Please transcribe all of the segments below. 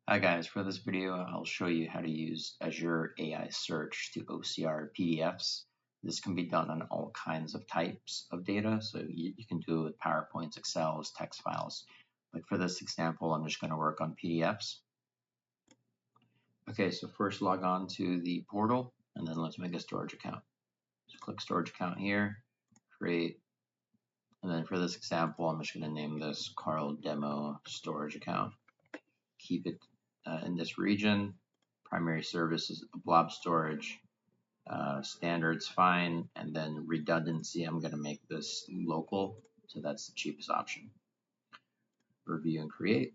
Hi guys, for this video I'll show you how to use Azure AI Search to OCR PDFs. This can be done on all kinds of types of data, so you can do it with PowerPoints, Excels, text files. But for this example, I'm just going to work on PDFs. Okay, so first log on to the portal, and then let's make a storage account. So click storage account here, create, and then for this example, I'm just going to name this Carl Demo Storage Account. Keep it in this region. Primary service is blob storage. Standard's fine, and then redundancy, I'm going to make this local, so that's the cheapest option. Review and create.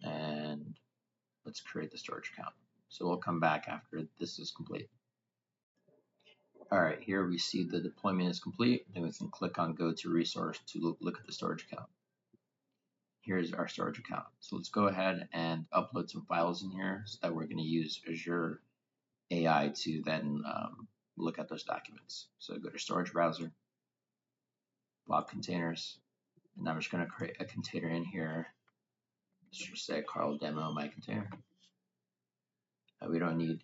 And let's create the storage account. So we'll come back after this is complete. All right, here we see the deployment is complete. Then we can click on go to resource to look at the storage account. Here's our storage account. So let's go ahead and upload some files in here so that we're going to use Azure AI to then look at those documents. So go to storage browser, blob containers, and I'm just going to create a container in here. Let's just say Carl Demo my container. We don't need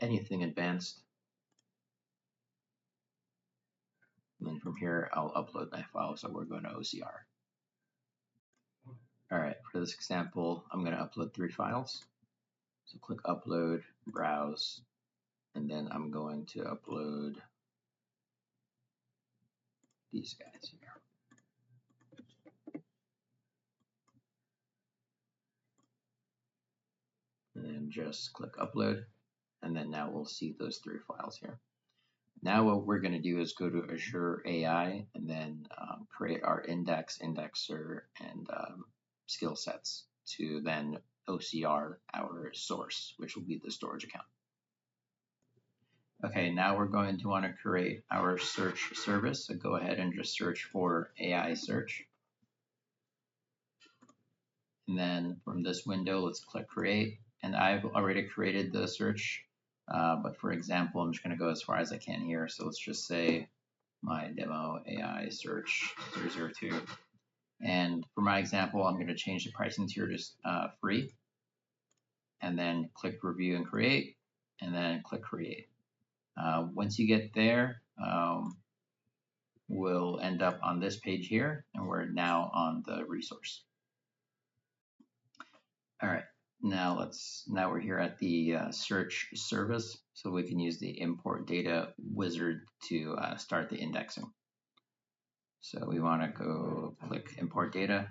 anything advanced. And then from here, I'll upload my files that we're going to OCR. All right, for this example, I'm going to upload 3 files. So click upload, browse, and then I'm going to upload these guys here. And then just click upload, and then now we'll see those 3 files here. Now what we're going to do is go to Azure AI and then create our index, indexer, and skill sets to then OCR our source, which will be the storage account. Okay, now we're going to want to create our search service. So go ahead and just search for AI Search. And then from this window, let's click create. And I've already created the search. But for example, I'm just going to go as far as I can here. So let's just say my demo AI search 002. And for my example, I'm going to change the pricing tier to free. And then click review and create. And then click create. Once you get there, we'll end up on this page here. And we're now on the resource. All right. Now we're here at the search service, so we can use the import data wizard to start the indexing. So we want to go click import data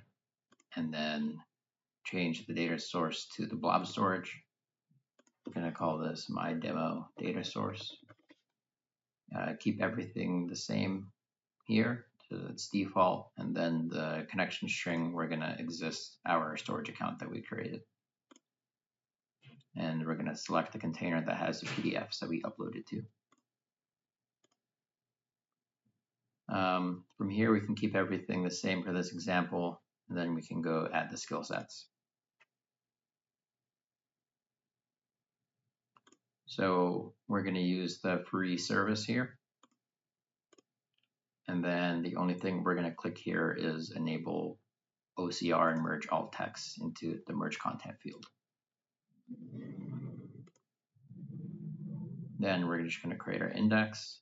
and then change the data source to the blob storage. I'm going to call this my demo data source. Keep everything the same here, so it's default, and then the connection string, we're going to exist our storage account that we created. And we're going to select the container that has the PDFs that we uploaded to. From here, we can keep everything the same for this example, and then we can go add the skill sets. So we're going to use the free service here. And then the only thing we're going to click here is enable OCR and merge alt text into the merge content field. Then we're just going to create our index.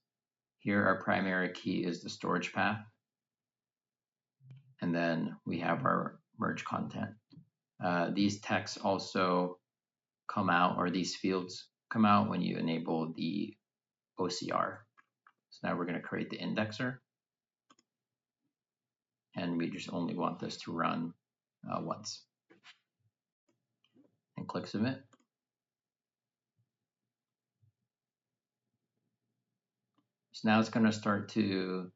Here, our primary key is the storage path. And then we have our merge content. These texts also come out, or these fields come out when you enable the OCR. So now we're going to create the indexer. And we just only want this to run once. And click submit. So now it's going to start to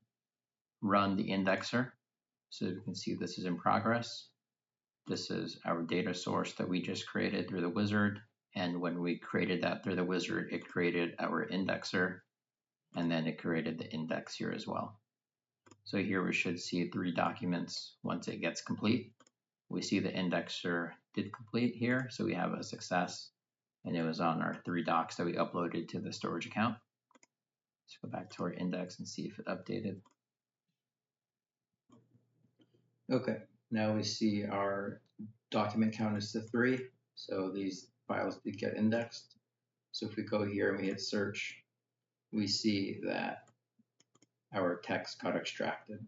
run the indexer. So you can see this is in progress. This is our data source that we just created through the wizard. And when we created that through the wizard, it created our indexer. And then it created the index here as well. So here we should see 3 documents once it gets complete. We see the indexer did complete here, so we have a success. And it was on our 3 docs that we uploaded to the storage account. Let's go back to our index and see if it updated. Okay, Now we see our document count is to 3, so these files did get indexed. So if we go here and we hit search, we see that our text got extracted.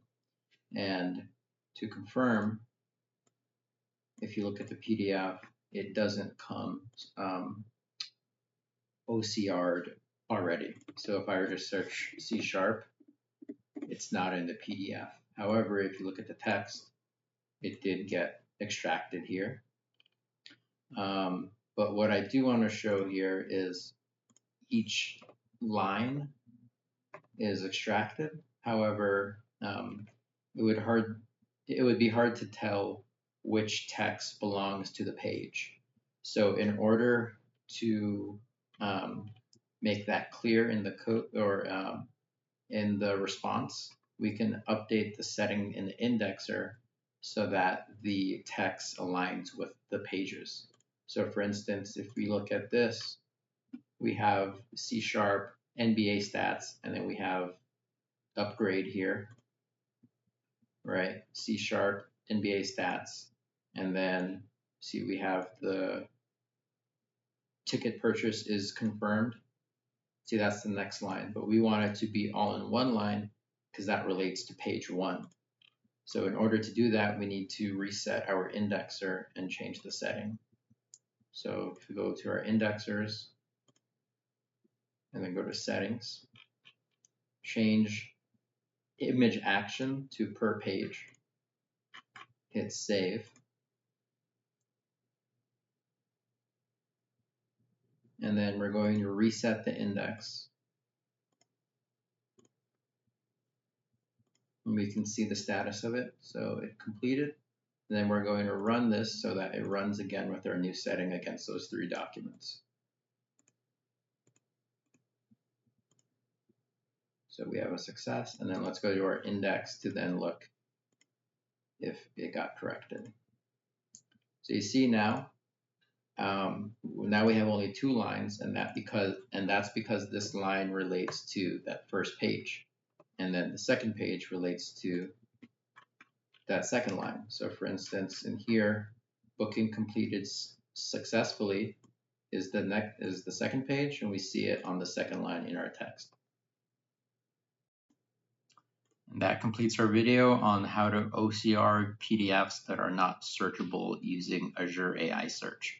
And to confirm, if you look at the PDF, it doesn't come OCR'd already. So if I were to search C#, it's not in the PDF. However, if you look at the text, it did get extracted here. But what I do want to show here is each line is extracted. However, it would be hard to tell which text belongs to the page. So in order to make that clear in the code or in the response, we can update the setting in the indexer so that the text aligns with the pages. So for instance, if we look at this, we have C# NBA stats, and then we have upgrade here, right? C# NBA stats, and then see we have the ticket purchase is confirmed. See, that's the next line, but we want it to be all in one line because that relates to page 1. So in order to do that, we need to reset our indexer and change the setting. So if we go to our indexers and then go to settings, change image action to per page, hit save, and then we're going to reset the index. And we can see the status of it. So it completed. And then we're going to run this so that it runs again with our new setting against those 3 documents. So we have a success, and then let's go to our index to then look if it got corrected. So you see now, now we have only 2 lines, and that's because this line relates to that first page, and then the second page relates to that second line. So for instance, in here, booking completed successfully is the second page, and we see it on the second line in our text. And that completes our video on how to OCR PDFs that are not searchable using Azure AI Search.